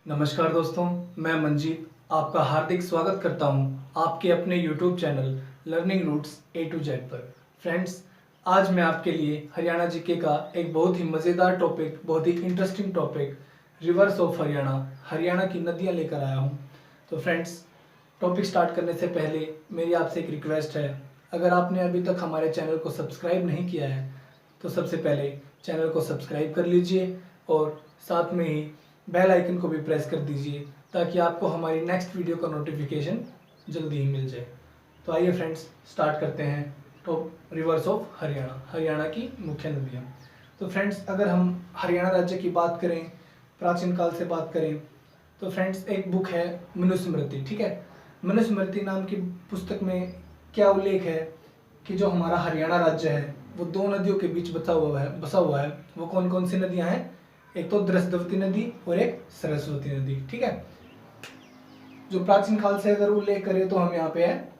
नमस्कार दोस्तों, मैं मंजीत आपका हार्दिक स्वागत करता हूं आपके अपने YouTube channel learning roots A to Z पर। फ्रेंड्स, आज मैं आपके लिए हरियाणा जीके का एक बहुत ही मज़ेदार टॉपिक, बहुत ही interesting topic rivers of Haryana, Haryana की नदियां लेकर आया हूं। तो फ्रेंड्स, टॉपिक स्टार्ट करने से पहले मेरी आपसे एक रिक्वेस्ट है, अगर आपने अभी तक हमारे चैनल को सब्सक्राइब नहीं किया है तो सबसे पहले चैनल को सब्सक्राइब कर लीजिए और साथ में ही बेल आइकन को भी प्रेस कर दीजिए ताकि आपको हमारी नेक्स्ट वीडियो का नोटिफिकेशन जल्दी ही मिल जाए। तो आइए फ्रेंड्स, स्टार्ट करते हैं top reverse of Haryana, Haryana की मुख्य नदियाँ। तो फ्रेंड्स, अगर हम हरियाणा राज्य की बात करें, प्राचीन काल से बात करें, तो फ्रेंड्स एक बुक है मनुस्मृति। ठीक है, मनुस्मृति नाम की पुस्तक में क्या उल्लेख है कि जो हमारा हरियाणा राज्य है वो दो नदियों के बीच बसा हुआ है। वो कौन कौन सी नदियाँ हैं? एक तो द्रस्दवती नदी और एक सरस्वती नदी। ठीक है, जो प्राचीन काल से अगर उल्लेख करें तो हम यहाँ पे है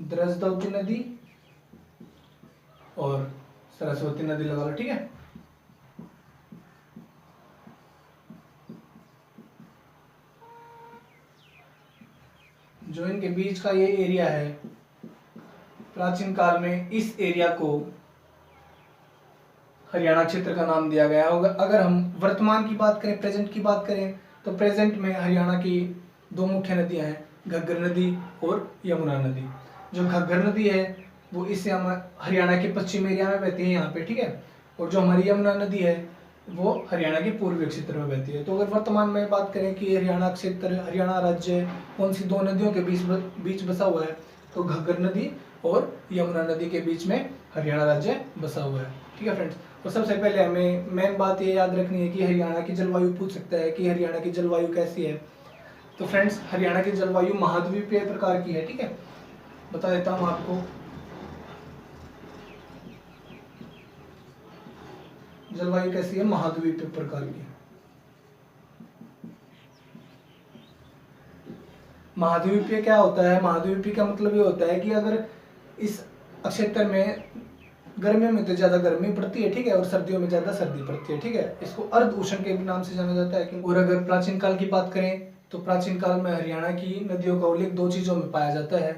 द्रस्दवती नदी और सरस्वती नदी लगा लो। ठीक है, जो इनके बीच का ये एरिया है, प्राचीन काल में इस एरिया को हरियाणा क्षेत्र का नाम दिया गया होगा। अगर हम वर्तमान की बात करें, प्रेजेंट की बात करें, तो प्रेजेंट में हरियाणा की दो मुख्य नदियां हैं, घग्गर नदी और यमुना नदी। जो घग्गर नदी है वो इस हरियाणा के पश्चिम एरिया में बहती है यहाँ पे। ठीक है, और जो हमारी यमुना नदी है वो हरियाणा के पूर्वी क्षेत्र में बहती है। तो अगर वर्तमान में बात करें कि हरियाणा क्षेत्र, हरियाणा राज्य कौन सी दो नदियों के बीच बसा हुआ है, तो घग्गर नदी और यमुना नदी के बीच में हरियाणा राज्य बसा हुआ है। ठीक है फ्रेंड्स, तो सबसे पहले हमें मेन बात ये याद रखनी है कि हरियाणा की जलवायु पूछ सकता है कि हरियाणा की जलवायु कैसी है। तो फ्रेंड्स, हरियाणा की जलवायु महाद्वीपीय प्रकार की है। ठीक है, बता देता हूँ आपको। जलवायु कैसी है? महाद्वीपीय प्रकार की। महाद्वीपीय क्या होता है? महाद्वीपीय का मतलब ये होता है कि अगर इस क्षेत्र में गर्मियों में तो ज्यादा गर्मी पड़ती है, ठीक है, और सर्दियों में ज्यादा सर्दी पड़ती है। ठीक है, इसको अर्ध उष्ण के नाम से जाना जाता है। और अगर प्राचीन काल की बात करें तो प्राचीन काल में हरियाणा की नदियों का उल्लेख दो चीजों में पाया जाता है,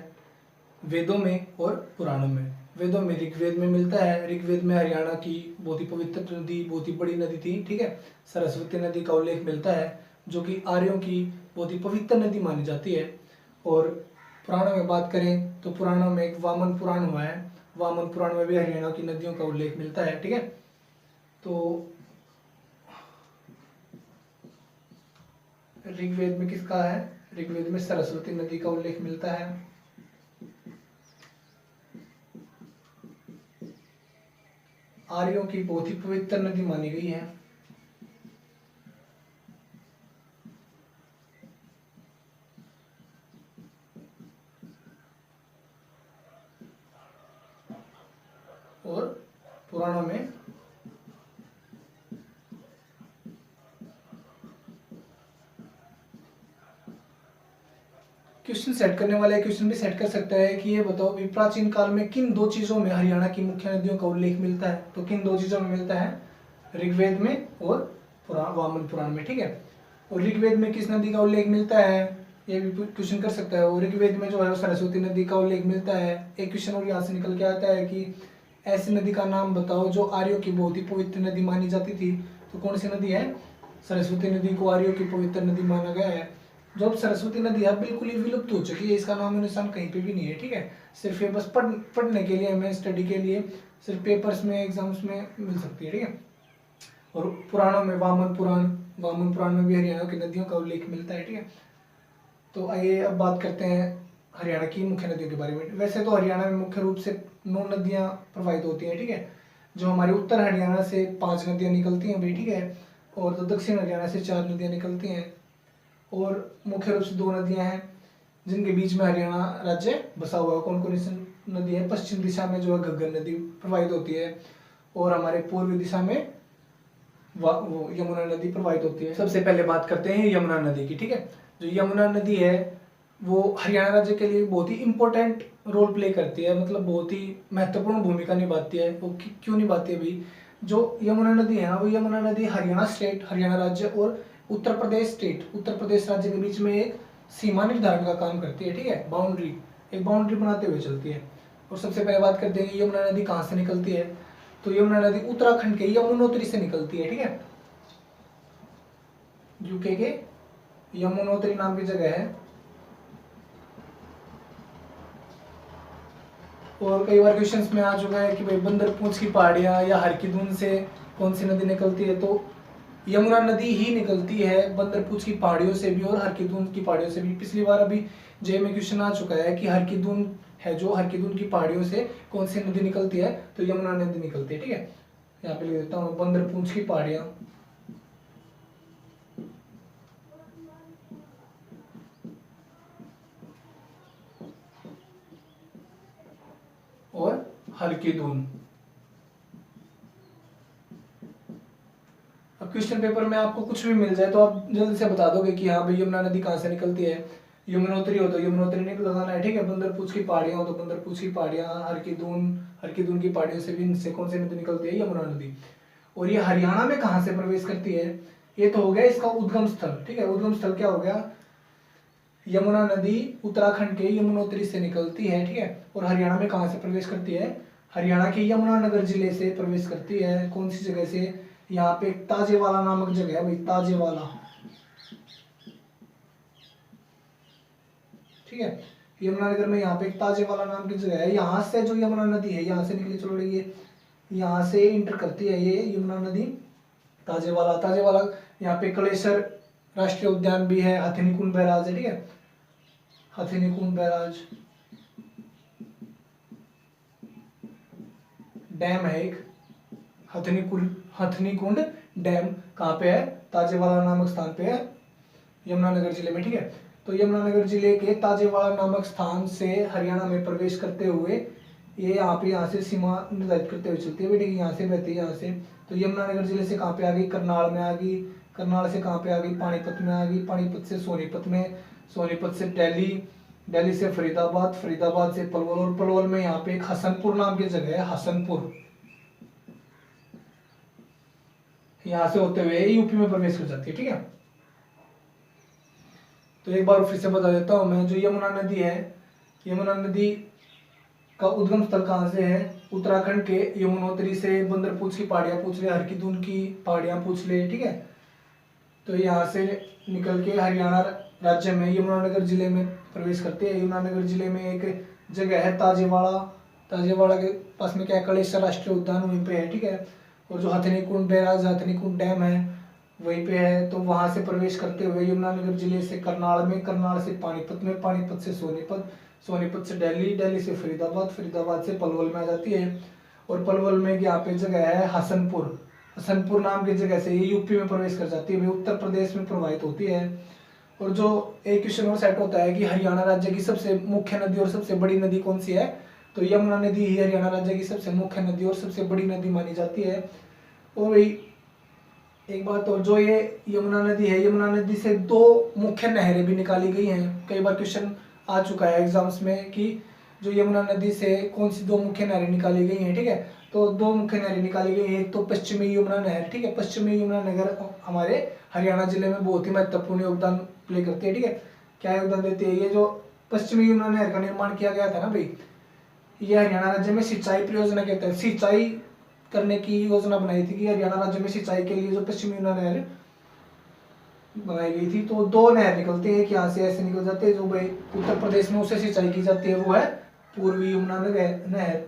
वेदों में और पुराणों में। वेदों में ऋग्वेद में मिलता है। ऋग्वेद में हरियाणा की बहुत ही पवित्र नदी, बहुत ही बड़ी नदी थी। ठीक है, सरस्वती नदी का उल्लेख मिलता है जो कि आर्यों की बहुत ही पवित्र नदी मानी जाती है। और पुराणों में बात करें तो पुराणों में एक वामन पुराण हुआ है, वामन पुराण में भी हरियाणा की नदियों का उल्लेख मिलता है। ठीक है, तो ऋग्वेद में किसका है? ऋग्वेद में सरस्वती नदी का उल्लेख मिलता है। आर्यों की बहुत ही पवित्र नदी मानी गई है। और पुराणों में क्वेश्चन सेट करने वाला क्वेश्चन भी सेट कर सकता है कि ये बताओ भी प्राचीन काल में किन दो चीजों में हरियाणा की मुख्य नदियों का उल्लेख मिलता है? तो किन दो चीजों में मिलता है? ऋग्वेद में और वामन पुराण में। ठीक है, और ऋग्वेद में किस नदी का उल्लेख मिलता है? ये भी क्वेश्चन कर सकता है। और ऋग्वेद में जो है सरस्वती नदी का उल्लेख मिलता है। एक क्वेश्चन और यहाँ से निकल के आता है कि ऐसी नदी का नाम बताओ जो आर्यों की बहुत ही पवित्र नदी मानी जाती थी। तो कौन सी नदी है? सरस्वती नदी को आर्यों की पवित्र नदी माना गया है। जो अब सरस्वती नदी है बिल्कुल ही विलुप्त हो चुकी है, इसका नाम निशान कहीं पे भी नहीं है। ठीक है, सिर्फ ये बस पढ़ने के लिए, हमें स्टडी के लिए सिर्फ पेपर्स में, एग्जाम्स में मिल सकती है। ठीक है, और पुराणों में वामन पुराण में भी हरियाणा की नदियों का उल्लेख मिलता है। ठीक है, तो आइए अब बात करते हैं हरियाणा की मुख्य नदियों के बारे में। वैसे तो हरियाणा में मुख्य रूप से 9 नदियां प्रवाहित होती हैं। ठीक है, जो हमारे उत्तर हरियाणा से 5 नदियां निकलती हैं भाई। ठीक है, और तो दक्षिण हरियाणा से 4 नदियां निकलती हैं। और मुख्य रूप से 2 नदियां हैं जिनके बीच में हरियाणा राज्य बसा हुआ है। कौन कौन सी नदी है? पश्चिम दिशा में जो है घग्गर नदी प्रवाहित होती है, और हमारे पूर्वी दिशा में वो यमुना नदी प्रवाहित होती है। सबसे पहले बात करते हैं यमुना नदी की। ठीक है, जो यमुना नदी है वो हरियाणा राज्य के लिए बहुत ही इंपॉर्टेंट रोल प्ले करती है, मतलब बहुत ही महत्वपूर्ण भूमिका निभाती है। वो क्यों निभाती है भाई? जो यमुना नदी है ना, वो यमुना नदी हरियाणा स्टेट, हरियाणा राज्य और उत्तर प्रदेश स्टेट, उत्तर प्रदेश राज्य के बीच में एक सीमा निर्धारण का काम करती है, ठीक है, बाउंड्री, एक बाउंड्री बनाते हुए चलती है। और सबसे पहले बात करते हैं यमुना नदी कहाँ से निकलती है। तो यमुना नदी उत्तराखंड के यमुनोत्री से निकलती है, ठीक है, यूके के यमुनोत्री नाम की जगह है। और कई बार क्वेश्चंस में आ चुका है कि भाई बंदरपूंछ की पहाड़ियां या हरकीदून से कौन सी नदी निकलती है, तो यमुना नदी ही निकलती है बंदरपूंछ की पहाड़ियों से भी और हरकीदून की पहाड़ियों से भी। पिछली बार अभी जे में क्वेश्चन आ चुका है कि हरकीदून है, जो हरकीदून की पहाड़ियों से कौन सी नदी निकलती है, तो यमुना नदी निकलती है, ठीक है। यहाँ पे लिख देता हूँ बंदरपूंछ की पहाड़ियां और हरकीदून। अब क्वेश्चन पेपर में आपको कुछ भी मिल जाए तो आप जल्दी से बता दोगे कि हाँ भाई यमुना नदी कहाँ से निकलती है। यमुनोत्री हो तो यमुनोत्री निकल लगाना है, ठीक है। बंदरपूंछ की पहाड़ियां हो तो बंदरपूंछ की पहाड़ियां, हरकीदून की पहाड़ियों से भी इनसे कौन सी नदी निकलती है, यमुना नदी। और ये हरियाणा में कहाँ से प्रवेश करती है, ये तो हो गया इसका उद्गम स्थल, ठीक है। उद्गम स्थल क्या हो गया, यमुना नदी उत्तराखंड के यमुनोत्री से निकलती है, ठीक है। और हरियाणा में कहाँ से प्रवेश करती है, हरियाणा के यमुनानगर जिले से प्रवेश करती है। कौन सी जगह से, यहाँ पे ताजेवाला नामक जगह है भाई, ताजेवाला, ठीक है। यमुनानगर में यहाँ पे एक ताजेवाला नाम की जगह है। यहाँ से जो यमुना नदी है, यहाँ से निकली, चलो ये यहाँ से इंटर करती है ये यमुना नदी ताजेवाला। यहाँ पे कलेसर राष्ट्रीय उद्यान भी है, हथिनीकुंड बैराज है, ठीक है, हथिनीकुंड बैराज, डैम है एक, हथिनीकुंड डैम कहाँ पे है, ताजेवाला नामक स्थान पे है, यमुनानगर जिले में, ठीक है। तो यमुनानगर जिले के ताजेवाला नामक स्थान से हरियाणा में प्रवेश करते हुए ये यहाँ से सीमा निर्धारित करते हुए चलती है बेटी, यहाँ से बहती है, यहाँ से। तो यमुनानगर जिले से कहाँ पे आ गई, करनाल में आ गई, करनाल से कहाँ पे आ गई, पानीपत में आ गई, पानीपत से सोनीपत में, सोनीपत से दिल्ली से फरीदाबाद, फरीदाबाद से पलवल, और पलवल में यहाँ पे एक हसनपुर नाम की जगह है, हसनपुर, यहाँ से होते हुए यूपी में प्रवेश कर जाती है, ठीक है। तो एक बार फिर से बता देता हूँ मैं, जो यमुना नदी है, यमुना नदी का उद्गम स्थल कहाँ से है, उत्तराखंड के यमुनोत्री से। बंदरपूंछ की पहाड़ियाँ पूछ ले, हरकीदून की पहाड़ियाँ पूछ ले, ठीक है। तो यहाँ से निकल के हरियाणा राज्य में यमुनानगर जिले में प्रवेश करते हैं। यमुनानगर जिले में एक जगह है ताजेवाड़ा के पास में क्या है, कलेसर राष्ट्रीय उद्यान वहीं पे है, ठीक है। और जो हथिनीकुंड बैराज, हथिनीकुंड डैम है वहीं पे है। तो वहां से प्रवेश करते हुए यमुनानगर जिले से करनाल में, करनाल से पानीपत में, पानीपत से सोनीपत, सोनीपत से दिल्ली से फरीदाबाद, फरीदाबाद से पलवल में आ जाती है। और पलवल में यहाँ पे जगह है हसनपुर, हसनपुर नाम की जगह से ये यूपी में प्रवेश कर जाती है, उत्तर प्रदेश में प्रवाहित होती है। और जो एक क्वेश्चन और सेट होता है कि हरियाणा राज्य की सबसे मुख्य नदी और सबसे बड़ी नदी कौन सी है, तो यमुना नदी ही हरियाणा राज्य की सबसे मुख्य नदी और सबसे बड़ी नदी मानी जाती है। और वही एक बात और, जो ये यमुना नदी है, यमुना नदी से दो मुख्य नहरें भी निकाली गई हैं। कई बार क्वेश्चन आ चुका है एग्जाम्स में कि जो यमुना नदी से कौन सी दो मुख्य नहरें निकाली गई हैं, ठीक है। तो दो मुख्य नहरें निकाली गई हैं, एक तो पश्चिमी यमुना नहर, ठीक है। पश्चिमी यमुना नहर हमारे हरियाणा जिले में बहुत ही महत्वपूर्ण योगदान प्ले करती है, ठीक है। क्या योगदान देती है, ये जो पश्चिमी यमुना नहर का निर्माण किया गया था ना भाई, ये हरियाणा राज्य में सिंचाई परियोजना के तहत सिंचाई करने की योजना बनाई थी कि हरियाणा राज्य में सिंचाई के लिए जो पश्चिमी यमुना नहर बनाई गई थी। तो दो नहर निकलती है, यहाँ से ऐसे निकल जाते हैं, जो भाई उत्तर प्रदेश में उसे सिंचाई की जाती है वो है पूर्वी यमुना नहर।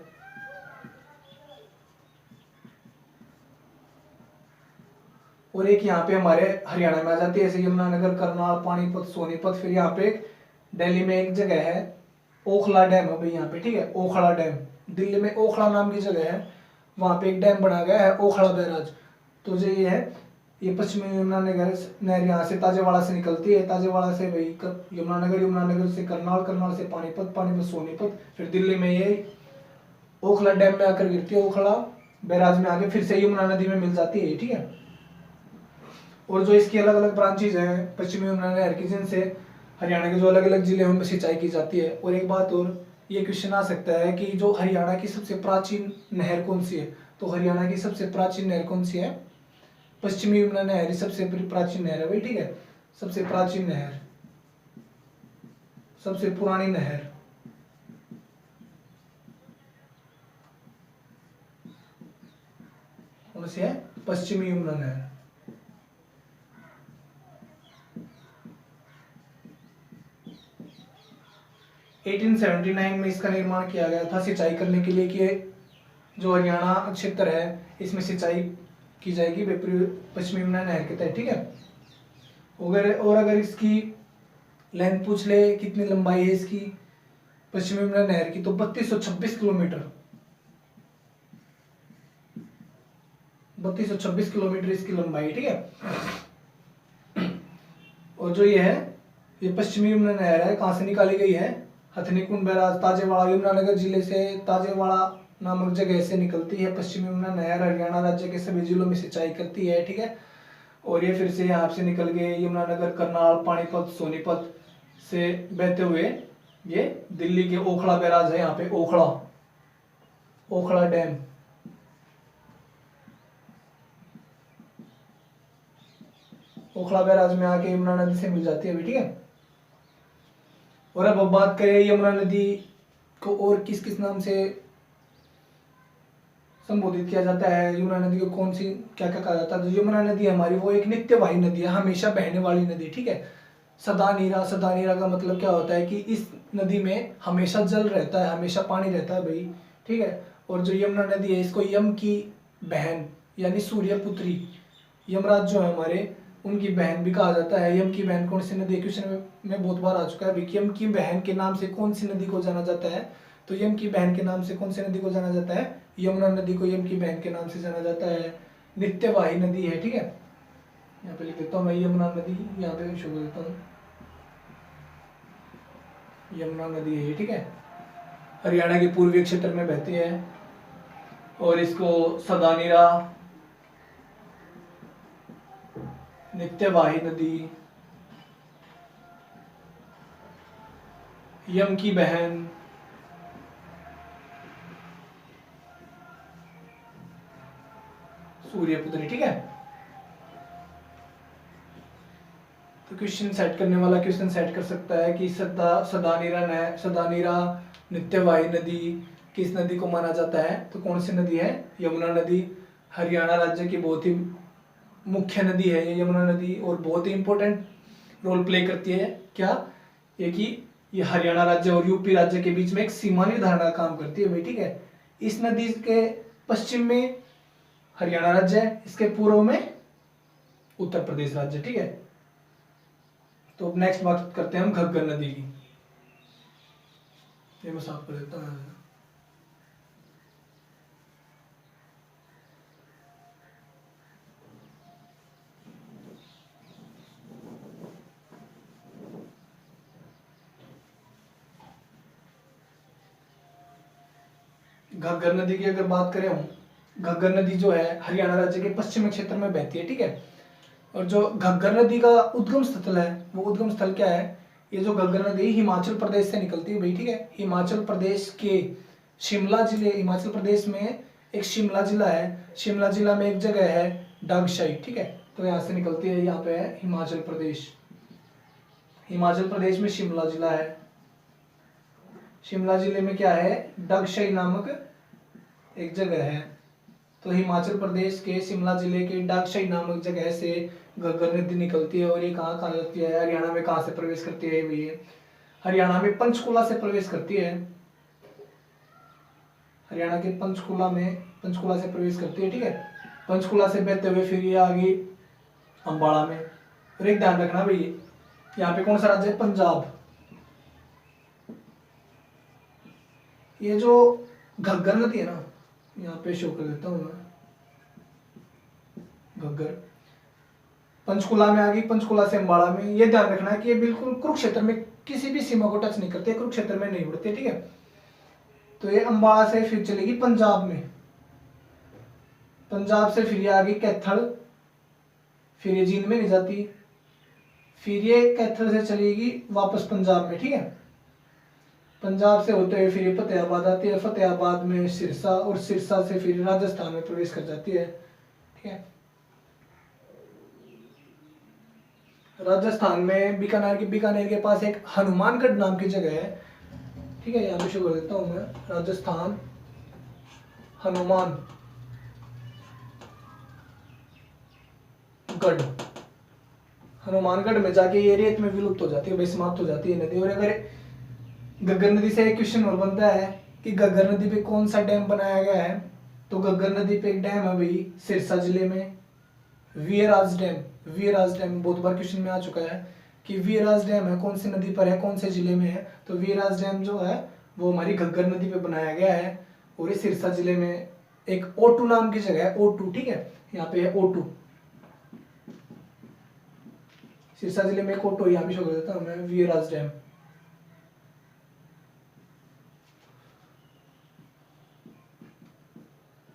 और एक यहाँ पे हमारे हरियाणा में आ जाती है, ऐसे यमुनानगर, करनाल, पानीपत, सोनीपत। फिर यहाँ पे दिल्ली में एक जगह है ओखला डैम है भाई यहाँ पे, ठीक है, ओखला डैम। दिल्ली में ओखला नाम की जगह है, वहां पे एक डैम बना गया है ओखला बैराज। तो जो ये है, ये पश्चिमी यमुनानगर नहर यहाँ से ताजेवाड़ा से निकलती है, ताजेवाड़ा से भाई यमुनानगर, यमुनानगर से करनाल, करनाल से पानीपत, पानीपत सोनीपत, फिर दिल्ली में ये ओखला डैम में आकर गिरती है, ओखला बैराज में आके फिर से यमुना नदी में मिल जाती है, ठीक है। और जो इसकी अलग अलग ब्रांचेज हैं पश्चिमी यमुना नहर की, जिनसे हरियाणा के जो अलग अलग जिले में सिंचाई की जाती है। और एक बात और, ये क्वेश्चन आ सकता है कि जो हरियाणा की सबसे प्राचीन नहर कौन सी है, तो हरियाणा की सबसे प्राचीन नहर कौन सी है? पश्चिमी यमुना नहर सबसे प्राचीन नहर है भाई, ठीक है। सबसे प्राचीन नहर, सबसे पुरानी नहर कौन सी है? पश्चिमी यमुना नहर। एटीन 1879 में इसका निर्माण किया गया था सिंचाई करने के लिए कि जो हरियाणा क्षेत्र है इसमें सिंचाई की जाएगी पश्चिमी यमुना नहर के तहत, ठीक है। और अगर इसकी लेंथ पूछ ले, कितनी लंबाई है इसकी पश्चिमी यमुना नहर की, तो 3226 किलोमीटर, 3226 किलोमीटर इसकी लंबाई, ठीक है। और जो ये पश्चिमी यमुना नहर है कहाँ से निकाली गई है? हथनीकुंड बैराज ताजेवाड़ा यमुनानगर जिले से ताजेवाड़ा नामक जगह से निकलती है पश्चिमी यमुना नहर। हरियाणा राज्य के सभी जिलों में सिंचाई करती है, ठीक है। और ये फिर से यहाँ से निकल गए यमुनानगर, करनाल, पानीपत, सोनीपत से बहते हुए ये दिल्ली के ओखला बैराज है, यहाँ पे ओखला डैम, ओखला बैराज में आके यमुना नदी से मिल जाती है अभी, ठीक है। और अब बात करें यमुना नदी को और किस किस नाम से संबोधित किया जाता है, यमुना नदी को कौन सी क्या क्या कहा जाता है? तो यमुना नदी हमारी वो एक नित्यवाही नदी है, हमेशा बहने वाली नदी, ठीक है। सदा नीरा, सदा नीरा का मतलब क्या होता है कि इस नदी में हमेशा जल रहता है, हमेशा पानी रहता है भाई, ठीक है। और जो यमुना नदी है इसको यम की बहन यानी सूर्य पुत्री, यमराज जो है हमारे उनकी बहन भी कहा जाता है। यम की बहन कौन सी नदी? क्वेश्चन में बहुत बार आ चुका है। यम की बहन के नाम से कौन सी नदी को जाना जाता है? तो यम की बहन के नाम से कौन सी नदी को जाना जाता है? यमुना नदी को यम की बहन के नाम से जाना जाता है। नित्यवाही नदी है, ठीक है। यहाँ पे लिख देता हूँ मैं यमुना नदी, यहाँ पे शो कर देता हूँ यमुना नदी है, ठीक है। हरियाणा के पूर्वी क्षेत्र में बहती है और इसको सदानीरा, नित्यवाही नदी, यम की बहन, सूर्यपुत्री, ठीक है। तो क्वेश्चन सेट करने वाला क्वेश्चन सेट कर सकता है कि सदानीरा नित्यवाही नदी किस नदी को माना जाता है? तो कौन सी नदी है? यमुना नदी। हरियाणा राज्य की बहुत ही मुख्य नदी है ये यमुना नदी और बहुत ही इंपॉर्टेंट रोल प्ले करती है। क्या ये कि ये हरियाणा राज्य और यूपी राज्य के बीच में एक सीमा निर्धारण का काम करती है भाई, ठीक है। इस नदी के पश्चिम में हरियाणा राज्य है, इसके पूर्व में उत्तर प्रदेश राज्य, ठीक है। तो नेक्स्ट बात करते हैं हम घग्गर नदी की। ये मैं साफ कर देता हूँ। घग्गर नदी की अगर बात करें हम, घग्गर नदी जो है हरियाणा राज्य के पश्चिमी क्षेत्र में बहती है, ठीक है। और जो घग्गर नदी का उद्गम स्थल है वो उद्गम स्थल क्या है? ये जो घग्गर नदी हिमाचल प्रदेश से निकलती है भाई, ठीक है। हिमाचल प्रदेश के शिमला जिले, हिमाचल प्रदेश में एक शिमला जिला है, शिमला जिला में एक जगह है डागशाई, ठीक है। तो यहाँ से निकलती है, यहाँ पे है हिमाचल प्रदेश, हिमाचल प्रदेश में शिमला जिला है। शिमला जिले में क्या है? डागशाई नामक एक जगह है। तो हिमाचल प्रदेश के शिमला जिले के डागशाई नामक जगह से घग्गर नदी निकलती है। और ये कहाँ कहाँ जाती है? हरियाणा में कहाँ से प्रवेश करती है ये? हरियाणा में पंचकुला से प्रवेश करती है, हरियाणा के पंचकुला से प्रवेश करती है, ठीक है। पंचकुला से बहते हुए फिर ये आ गई अम्बाड़ा में। और एक ध्यान रखना भाई, यहाँ पे कौन सा राज्य है? पंजाब। ये जो घग्गर नदी है ना, यहाँ पे शो कर देता हूँ मैं, घग्गर पंचकुला में आ गई, पंचकुला से अम्बाड़ा में। ये ध्यान रखना है कि ये बिल्कुल कुरुक्षेत्र में किसी भी सीमा को टच नहीं करते, कुरुक्षेत्र में नहीं उड़ते, ठीक है। तो ये अम्बाड़ा से फिर चलेगी पंजाब में, पंजाब से फिर ये आ गई कैथल, फिर ये जींद में नहीं जाती, फिर ये कैथल से चलेगी वापस पंजाब में, ठीक है। पंजाब से होते हुए फिर ये फतेहाबाद आती है, फतेहाबाद में सिरसा, और सिरसा से फिर राजस्थान में प्रवेश कर जाती है। ठीक है, राजस्थान में बीकानेर के पास एक हनुमानगढ़ नाम की जगह है। ठीक है, यहाँ पे शुरू कर देता हूँ मैं, राजस्थान हनुमानगढ़ में जाके ये रेत में विलुप्त हो जाती है भाई, समाप्त हो जाती है नदी। और अगर घग्गर नदी से एक क्वेश्चन और बनता है कि घग्गर नदी पे कौन सा डैम बनाया गया है, तो घग्गर नदी पे एक डैम है भाई सिरसा जिले में, वीरराज डैम बहुत बार क्वेश्चन में आ चुका है कि वीरराज डैम है कौन सी नदी पर है, कौन से जिले में है, तो वीरराज डैम जो है वो हमारी घग्गर नदी पे बनाया गया है। और ये सिरसा जिले में एक ओटू नाम की जगह है, ओटू। ठीक है, यहाँ पे है ओटू, सिरसा जिले में एक ओटू, यहाँ पे शो कर देता हूँ मैं, वीरराज डैम।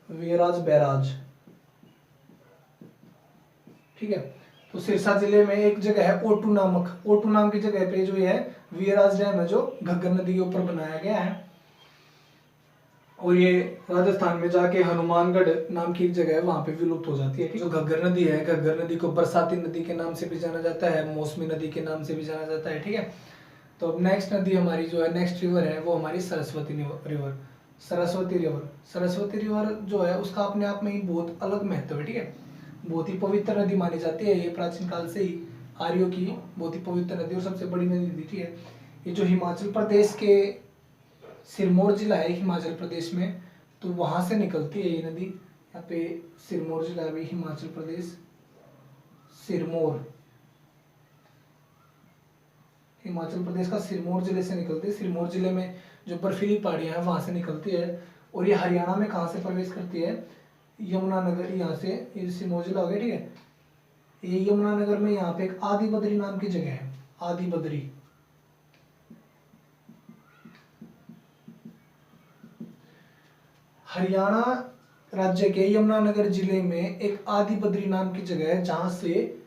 वीरराज बैराज। ठीक है, तो सिरसा जिले में एक जगह है ओटू नाम की जगह पे जो है वीरराज डैम है, जो घग्गर नदी के ऊपर बनाया गया है। और ये राजस्थान में जाके हनुमानगढ़ नाम की एक जगह है, वहां पे विलुप्त हो जाती है। जो घग्गर नदी है, घग्गर नदी को बरसाती नदी के नाम से भी जाना जाता है, मौसमी नदी के नाम से भी जाना जाता है। ठीक है, तो अब नेक्स्ट नदी हमारी जो है, नेक्स्ट रिवर है, वो हमारी सरस्वती रिवर। सरस्वती रिवर जो है उसका अपने आप में ही बहुत अलग महत्व है। ठीक है, बहुत ही पवित्र नदी मानी जाती है, ये प्राचीन काल से ही आर्यों की बहुत ही पवित्र नदी और सबसे बड़ी नदी थी। है ये जो हिमाचल प्रदेश के सिरमौर जिला है हिमाचल प्रदेश में, तो वहां से निकलती है ये नदी। यहाँ पे सिरमौर जिला है हिमाचल प्रदेश, हिमाचल प्रदेश का सिरमौर जिले से निकलती है। सिरमौर जिले में जो बर्फीली पहाड़ियां हैं वहां से निकलती है। और ये हरियाणा में कहाँ से प्रवेश करती है, यमुनानगर, यहाँ से, ये सिरमौर जिला हो गया। ठीक है, ये यमुनानगर में यहाँ पे एक आदि बद्री नाम की जगह है, आदि बद्री। हरियाणा राज्य के यमुनानगर जिले में एक आदि बद्री नाम की जगह है, जहां से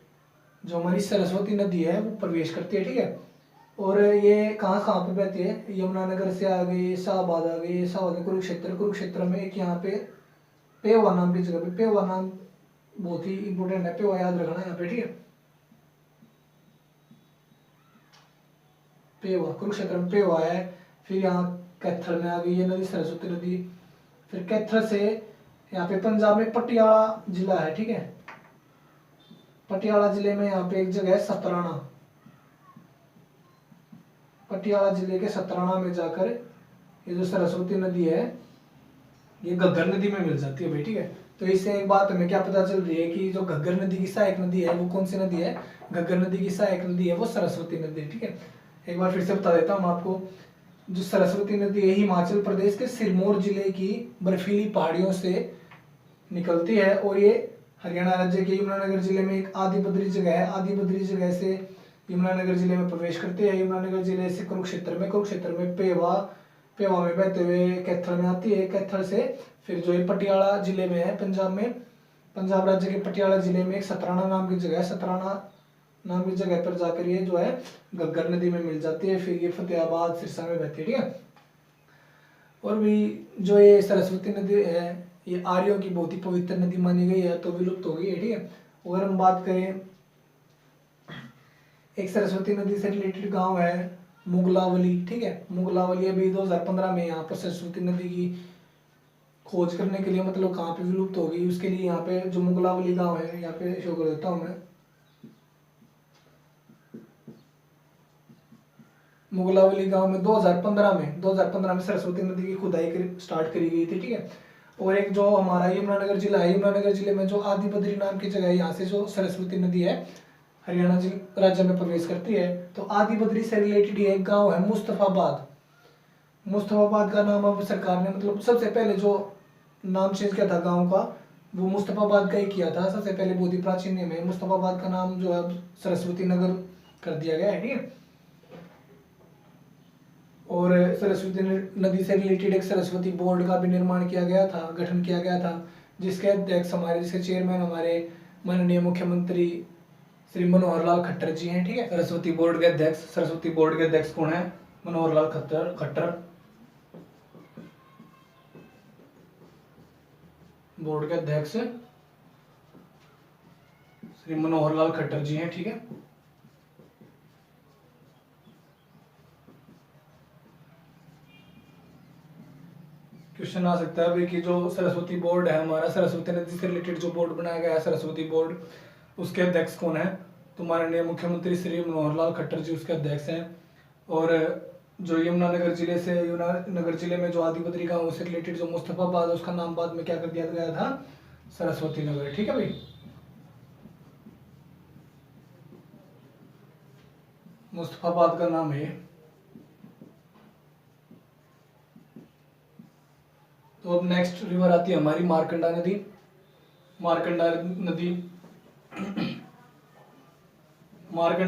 जो हमारी सरस्वती नदी है वो प्रवेश करती है। ठीक है, और ये कहाँ कहाँ पे बहती है, यमुनानगर से आ गई, शाहबाद आ गई, शाहबाद कुरुक्षेत्र में एक यहाँ पे पेवा नाम की जगह पे, पेवा नाम बहुत ही इंपोर्टेंट है, पेवा याद रखना यहाँ पे। ठीक है, पेवा, कुरुक्षेत्र में पेवा है। फिर यहाँ कैथल में आ गई ये नदी, सरस्वती नदी। फिर कैथल से यहाँ पे पंजाब में पटियाला जिला है। ठीक है, पटियाला जिले में यहाँ पे एक जगह है सतराना, पटियाला जिले के सतराना में जाकर ये जो सरस्वती नदी है ये घग्गर नदी में मिल जाती है भाई। ठीक है, तो इससे एक बात हमें क्या पता चल रही है कि जो घग्गर नदी की सहायक नदी है वो कौन सी नदी है, घग्गर नदी की सहायक नदी है वो सरस्वती नदी। ठीक है, एक बार फिर से बता देता हूँ आपको, जो सरस्वती नदी है हिमाचल प्रदेश के सिरमौर जिले की बर्फीली पहाड़ियों से निकलती है। और ये हरियाणा राज्य के यमुनानगर जिले में एक आदि बद्री जगह है, आदि बद्री जगह से यमुनानगर जिले में प्रवेश करती है। यमुनानगर जिले से कुरुक्षेत्र में पेवा में बहते हुए कैथल में आती है। कैथल से फिर जो ये पटियाला जिले में है, पंजाब राज्य के पटियाला जिले में एक सतराना नाम की जगह है, सतराना नाम की जगह पर जाकर ये जो है घग्गर नदी में मिल जाती है। फिर ये फतेहाबाद, सिरसा में बहती है। ठीक है, और भी जो ये सरस्वती नदी है ये आर्यों की बहुत ही पवित्र नदी मानी गई है, तो विलुप्त हो गई है। ठीक है, अगर हम बात करें, एक सरस्वती नदी से रिलेटेड गांव है मुगलावली। ठीक है, मुगलावली अभी 2015 में यहाँ पर सरस्वती नदी की खोज करने के लिए, मतलब कहाँ पे विलुप्त हो गई उसके लिए यहाँ पे जो मुगलावली गांव है यहाँ पे शो कर देता हूँ मैं। मुगलावली गांव में 2015 में सरस्वती नदी की खुदाई स्टार्ट करी गई थी। ठीक है, और एक जो हमारा यमुनानगर जिला है, यमुनानगर जिले में जो आदि बद्री नाम की जगह है, यहाँ से जो सरस्वती नदी है हरियाणा राज्य में प्रवेश करती है। तो आदि बद्री से रिलेटेड एक गांव है मुस्तफाबाद। मुस्तफाबाद का नाम अब सरकार ने, मतलब सबसे पहले जो नाम चेंज किया था गांव का वो मुस्तफाबाद का ही किया था सबसे पहले, बहुत ही प्राचीन नेम है। मुस्तफाबाद का नाम जो है सरस्वती नगर कर दिया गया है। ठीक है, और सरस्वती नदी से रिलेटेड एक सरस्वती बोर्ड का भी निर्माण किया गया था, गठन किया गया था, जिसके अध्यक्ष हमारे, जिसके चेयरमैन हमारे माननीय मुख्यमंत्री श्री मनोहर लाल खट्टर जी हैं। ठीक है, सरस्वती बोर्ड के अध्यक्ष कौन है, मनोहर लाल खट्टर बोर्ड के अध्यक्ष श्री मनोहर लाल खट्टर जी हैं, ठीक है। क्वेश्चन आ सकता है भाई कि जो सरस्वती बोर्ड है हमारा, सरस्वती नदी से रिलेटेड जो बोर्ड बनाया गया है सरस्वती बोर्ड, उसके अध्यक्ष कौन है? तो माननीय मुख्यमंत्री श्री मनोहर लाल खट्टर जी उसके अध्यक्ष हैं। और जो यमुनानगर जिले में जो आदिबद्री गांव से रिलेटेड जो मुस्तफाबाद, उसका नाम बाद में क्या कर दिया गया था? सरस्वती नगर, ठीक है भाई। मुस्तफाबाद का नाम है। तो अब नेक्स्ट रिवर आती है हमारी मारकंडा नदी। मारकंडा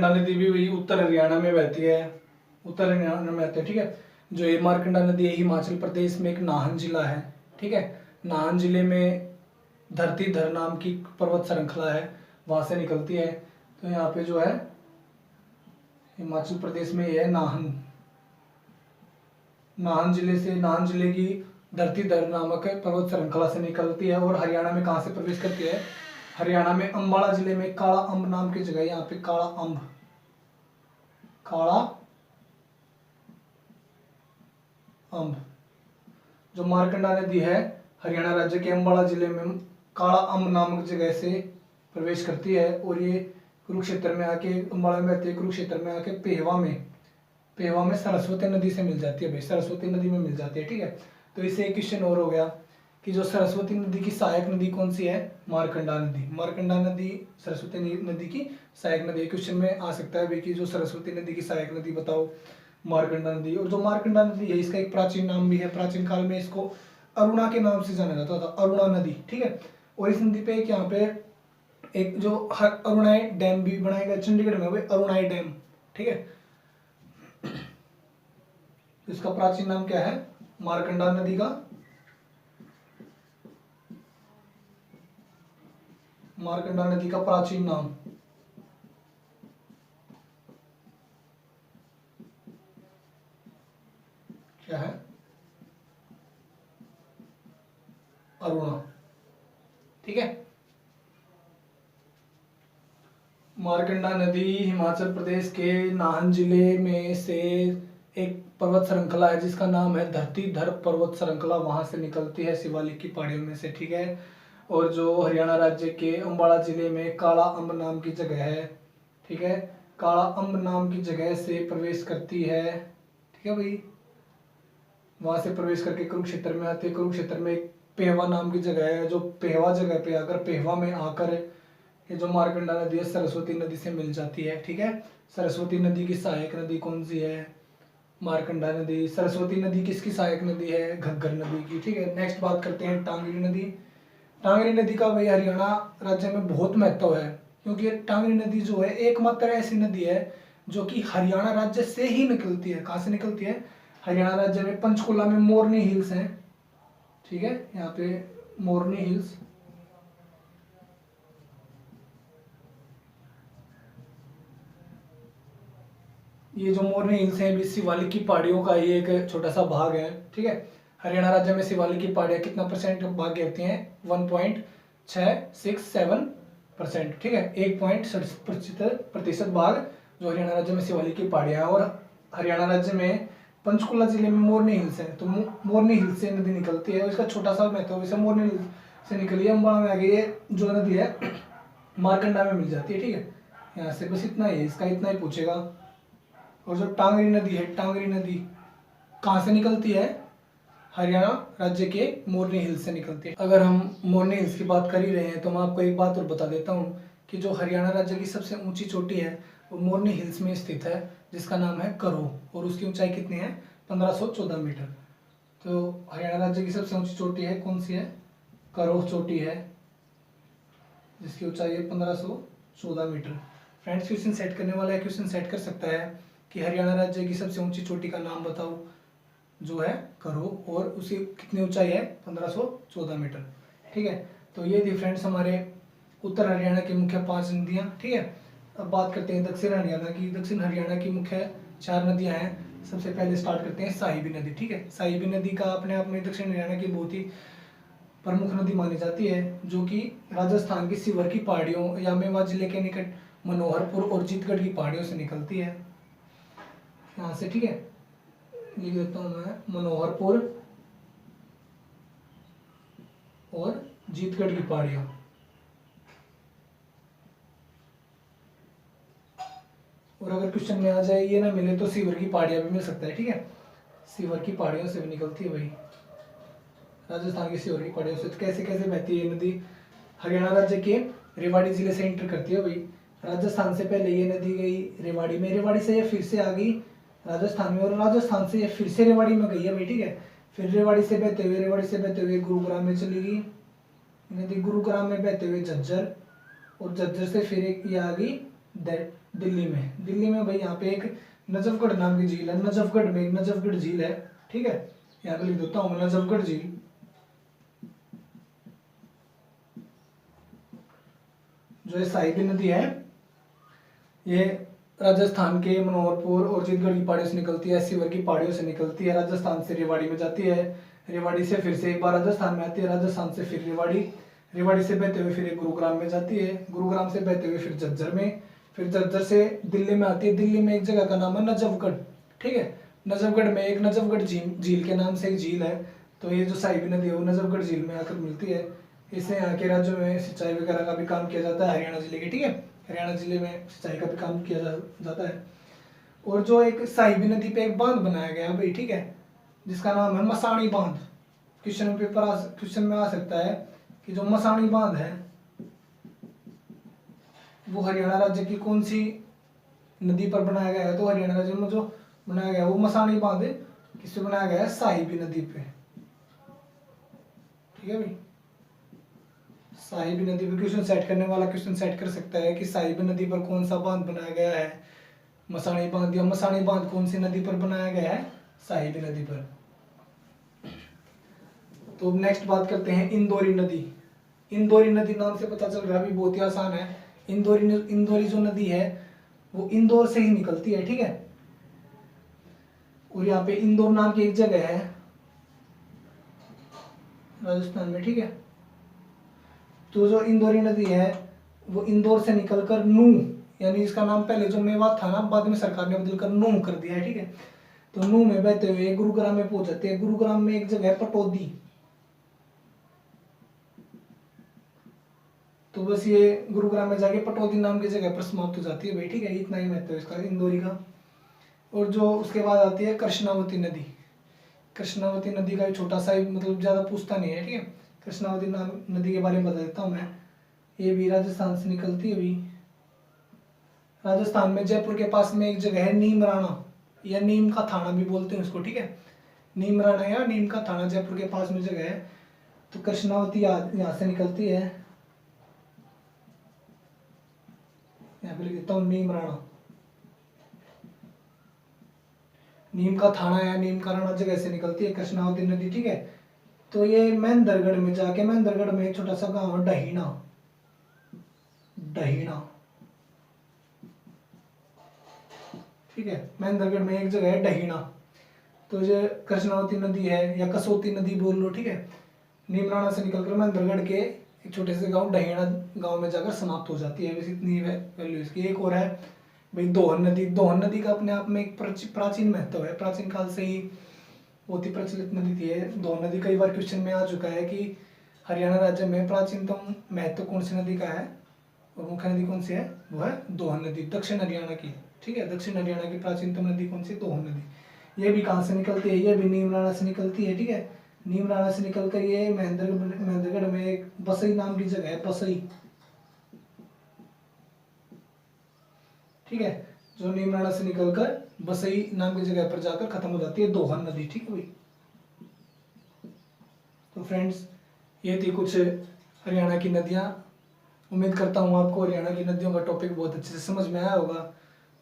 नदी भी वही उत्तर हरियाणा में बहती है, उत्तर हरियाणा में बहती है, ठीक है। जो ये मारकंडा नदी है हिमाचल प्रदेश में एक नाहन जिला है, ठीक है। नाहन जिले में धरतीधर नाम की पर्वत श्रृंखला है, वहां से निकलती है। तो यहाँ पे जो है हिमाचल प्रदेश में ये है नाहन जिले की धरतीधर नामक पर्वत श्रृंखला से निकलती है। और हरियाणा में कहाँ से प्रवेश करती है? हरियाणा में अंबाला जिले में काला अम्ब नाम की जगह, यहाँ पे काला अम्ब जो मारकंडा नदी है हरियाणा राज्य के अंबाला जिले में काला अम्ब नामक जगह से प्रवेश करती है। और ये कुरुक्षेत्र में आके, अंबाला में आती है, कुरुक्षेत्र में आके पेहवा में सरस्वती नदी से मिल जाती है भाई, सरस्वती नदी में मिल जाती है, ठीक है। तो इससे एक क्वेश्चन और हो गया कि जो सरस्वती नदी की सहायक नदी कौन सी है? मारकंडा नदी सरस्वती नदी की सहायक नदी। क्वेश्चन में आ सकता है भाई कि जो सरस्वती नदी की सहायक नदी बताओ, मारकंडा नदी। और जो मारकंडा नदी है इसका एक प्राचीन नाम भी है, प्राचीन काल में इसको अरुणा के नाम से जाना जाता था, अरुणा नदी, ठीक है। और इस नदी पे एक यहाँ पे एक जो अरुणाई डैम भी बनाया गया चंडीगढ़ में, वही अरुणाई डैम, ठीक है। इसका प्राचीन नाम क्या है? मारकंडा नदी का प्राचीन नाम क्या है? अरुणा, ठीक है। मारकंडा नदी हिमाचल प्रदेश के नाहन जिले में से एक पर्वत श्रृंखला है जिसका नाम है धरतीधर पर्वत श्रृंखला, वहां से निकलती है शिवालिक की पहाड़ियों में से, ठीक है। और जो हरियाणा राज्य के अंबाला जिले में काला अम्ब नाम की जगह है, ठीक है, काला अम्ब नाम की जगह से प्रवेश करती है, ठीक है भाई। वहां से प्रवेश करके कुरुक्षेत्र में आती है। कुरुक्षेत्र में एक पेहवा नाम की जगह है, जो पेहवा जगह पे आकर, पेहवा में आकर ये जो मारकंडा नदी है सरस्वती नदी से मिल जाती है, ठीक है। सरस्वती नदी की सहायक नदी कौन सी है? मारकंडा नदी। सरस्वती नदी किसकी सहायक नदी है? घग्गर नदी की, ठीक है। नेक्स्ट बात करते हैं टांगरी नदी। टांगरी नदी का भाई हरियाणा राज्य में बहुत महत्व है, क्योंकि टांगरी नदी जो है एकमात्र ऐसी नदी है जो कि हरियाणा राज्य से ही निकलती है। कहाँ से निकलती है? हरियाणा राज्य में पंचकुला में मोरनी हिल्स हैं, ठीक है, यहाँ पे मोरनी हिल्स, ये जो मोरनी हिल्स हैं भी शिवालिक की पहाड़ियों का ही एक छोटा सा भाग है, ठीक है। हरियाणा राज्य में शिवालिक की पहाड़ियां कितना परसेंट भाग घेरती हैं? 1.667%, ठीक है, 1.67% भाग जो हरियाणा राज्य में शिवालिक की पहाड़ियां हैं। और हरियाणा राज्य में पंचकुला जिले में मोरनी हिल्स है, तो मोरनी हिल्स से नदी निकलती है। इसका छोटा सा महत्व, जैसे मोरनी हिल्स से निकली है अम्बाला में आगे, ये जो नदी है मारकंडा में मिल जाती है, ठीक है। यहाँ से बस इतना ही, इसका इतना ही पूछेगा। और जो टांगरी नदी है, टांगरी नदी कहाँ से निकलती है? हरियाणा राज्य के मोरनी हिल्स से निकलती है। अगर हम मोरनी हिल्स की बात कर ही रहे हैं तो मैं आपको एक बात और बता देता हूँ कि जो हरियाणा राज्य की सबसे ऊंची चोटी है वो मोरनी हिल्स में स्थित है, जिसका नाम है करो, और उसकी ऊंचाई कितनी है? 1514 मीटर। तो हरियाणा राज्य की सबसे ऊंची चोटी है, कौन सी है? करो चोटी है, जिसकी ऊंचाई है 1514 मीटर। फ्रेंड्स, क्वेश्चन सेट करने वाला है, क्वेश्चन सेट कर सकता है कि हरियाणा राज्य की सबसे ऊंची चोटी का नाम बताओ, जो है करो, और उसकी कितनी ऊंचाई है? 1514 मीटर, ठीक है। तो ये थी फ्रेंड्स हमारे उत्तर हरियाणा की मुख्य 5 नदियाँ, ठीक है। अब बात करते हैं दक्षिण हरियाणा की। दक्षिण हरियाणा की मुख्य 4 नदियाँ हैं, सबसे पहले स्टार्ट करते हैं साहिबी नदी। ठीक है, साहिबी नदी का अपने आप में दक्षिण हरियाणा की बहुत ही प्रमुख नदी मानी जाती है, जो कि राजस्थान की सीवर की पहाड़ियों या मेवात जिले के निकट मनोहरपुर और जीतगढ़ की पहाड़ियों से निकलती है यहाँ से। ठीक है, लिख देता हूँ मैं, मनोहरपुर और जीतगढ़ की पहाड़ियों। और अगर क्वेश्चन में आ जाए ये ना मिले तो सीवर की पहाड़ियाँ भी मिल सकता है। ठीक है, सीवर की पहाड़ियों से भी निकलती है भाई, राजस्थान की सीवर की पहाड़ियों से। तो कैसे कैसे बहती है ये नदी? हरियाणा राज्य के रेवाड़ी जिले से एंटर करती है भाई। राजस्थान से पहले ये नदी गई रेवाड़ी में, रेवाड़ी से ये फिर से आ गई राजस्थान में, और राजस्थान से ये फिर से रेवाड़ी में गई है भाई। ठीक है, फिर रेवाड़ी से बहते हुए गुरुग्राम में चली गई नदी, गुरुग्राम में बहते हुए झज्जर, और झज्जर से फिर एक ये आ गई दिल्ली में। दिल्ली में भाई यहाँ पे एक नजफगढ़ नाम की झील है, नजफगढ़ में एक नजफगढ़ झील है। ठीक है, यहाँ पे लिख देता हूँ नजफगढ़ झील। जो ये साहिबी नदी है ये राजस्थान के मनोहरपुर और जीतगढ़ की पहाड़ियों से निकलती है, सीवर की पहाड़ियों से निकलती है, राजस्थान से रेवाड़ी में जाती है, रेवाड़ी से फिर से एक बार राजस्थान में आती है, राजस्थान से फिर रेवाड़ी, रेवाड़ी से बहते हुए फिर एक गुरुग्राम में जाती है, गुरुग्राम से बहते हुए फिर झज्जर में, फिर झज्जर से दिल्ली में आती है, दिल्ली में एक जगह का नाम है नजफगढ़। ठीक है, नजफगढ़ में एक नजफगढ़ झील के नाम से एक झील है। तो ये जो साहिबी नदी है वो नजफगढ़ झील में आकर मिलती है। इससे यहाँ के राज्यों में सिंचाई वगैरह का भी काम किया जाता है, हरियाणा जिले के। ठीक है, हरियाणा जिले में सिंचाई का भी काम किया जाता है। और जो एक साहिबी नदी पे एक बांध बनाया गया है भाई, ठीक है, जिसका नाम है मसाणी बांध। क्वेश्चन में आ सकता है कि जो मसाणी बांध है वो हरियाणा राज्य की कौन सी नदी पर बनाया गया है? तो हरियाणा राज्य में जो बनाया गया है वो मसाणी बांध किस पे बनाया गया है? साहिबी नदी पे। ठीक है भाई, साहिबी नदी पर क्वेश्चन सेट करने वाला क्वेश्चन सेट कर सकता है कि साहिबी नदी पर कौन सा बांध बनाया गया है? मसाणी बांध। या मसाणी बांध कौन सी नदी पर बनाया गया है? साहिबी नदी पर। तो नेक्स्ट बात करते हैं इंदौरी नदी। इंदौरी नदी नाम से पता चल रहा है, भी बहुत ही आसान है। इंदौरी जो नदी है वो इंदौर से ही निकलती है। ठीक है, और यहाँ पे इंदौर नाम की एक जगह है राजस्थान में। ठीक है, तो जो इंदौरी नदी है वो इंदौर से निकलकर नूह, यानी इसका नाम पहले जो मेवात था ना, बाद में सरकार ने बदलकर नूह कर दिया है। ठीक है, तो नूह में बहते हुए गुरुग्राम में पहुंच जाते हैं। गुरुग्राम में एक जगह है पटौदी, तो बस ये गुरुग्राम में जाके पटौदी नाम की जगह पर समाप्त हो जाती है भाई। ठीक है, इतना ही महत्व है इसका इंदौरी का। और जो उसके बाद आती है कृष्णावती नदी। कृष्णावती नदी का छोटा सा, मतलब ज्यादा पूछता नहीं है। ठीक है, कृष्णावती नदी के बारे में बता देता हूँ मैं। ये भी राजस्थान से निकलती है भी। राजस्थान में जयपुर के पास में एक जगह है नीमराणा, या नीम का थाना भी बोलते हैं उसको। ठीक है, नीमराणा या नीम का थाना जयपुर के पास में जगह है। तो कृष्णावती यहाँ से निकलती है, यहाँ पे लिख देता हूँ नीमराणा। नीम का थाना या नीम का राणा जगह से निकलती है कृष्णावती नदी। ठीक है, तो ये महेंद्रगढ़ में जाके, महेंद्रगढ़ में एक छोटा सा गांव है डहीना, डहीना। ठीक है, महेंद्रगढ़ में एक जगह है डहीना। तो ये कृष्णावती नदी है या कसौती नदी बोल लो। ठीक है, नीमराणा से निकलकर महेंद्रगढ़ के एक छोटे से गांव डहीना गांव में जाकर समाप्त हो जाती है। वैसे इतनी वैल्यू इसकी। एक और है भाई दोहन नदी। दोहन नदी का अपने आप में एक प्राचीन महत्व है, प्राचीन काल से ही बहुत ही प्रचलित नदी थी। दोहन नदी कई बार क्वेश्चन में आ चुका है कि हरियाणा राज्य में प्राचीनतम महत्व कौन सी नदी का है, और मुख्य नदी कौन सी है? वो है दोहन नदी, दक्षिण हरियाणा की। ठीक है, दक्षिण हरियाणा की प्राचीनतम नदी कौन सी? दोहन नदी। ये भी कहाँ से निकलती है? ये भी नीमराणा से निकलती है। ठीक है, नीमराणा से निकलकर ये महेंद्रगढ़ में एक बसई नाम की जगह है, बसई। ठीक है, जो नीमराणा से निकलकर बसई नाम की जगह पर जाकर खत्म हो जाती है दोहन नदी। ठीक है भाई, तो फ्रेंड्स ये थी कुछ हरियाणा की नदियाँ। उम्मीद करता हूँ आपको हरियाणा की नदियों का टॉपिक बहुत अच्छे से समझ में आया होगा।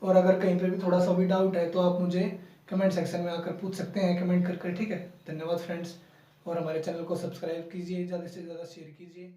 और अगर कहीं पे भी थोड़ा सा भी डाउट है तो आप मुझे कमेंट सेक्शन में आकर पूछ सकते हैं, कमेंट कर कर। ठीक है, धन्यवाद फ्रेंड्स, और हमारे चैनल को सब्सक्राइब कीजिए, ज़्यादा से ज़्यादा शेयर कीजिए।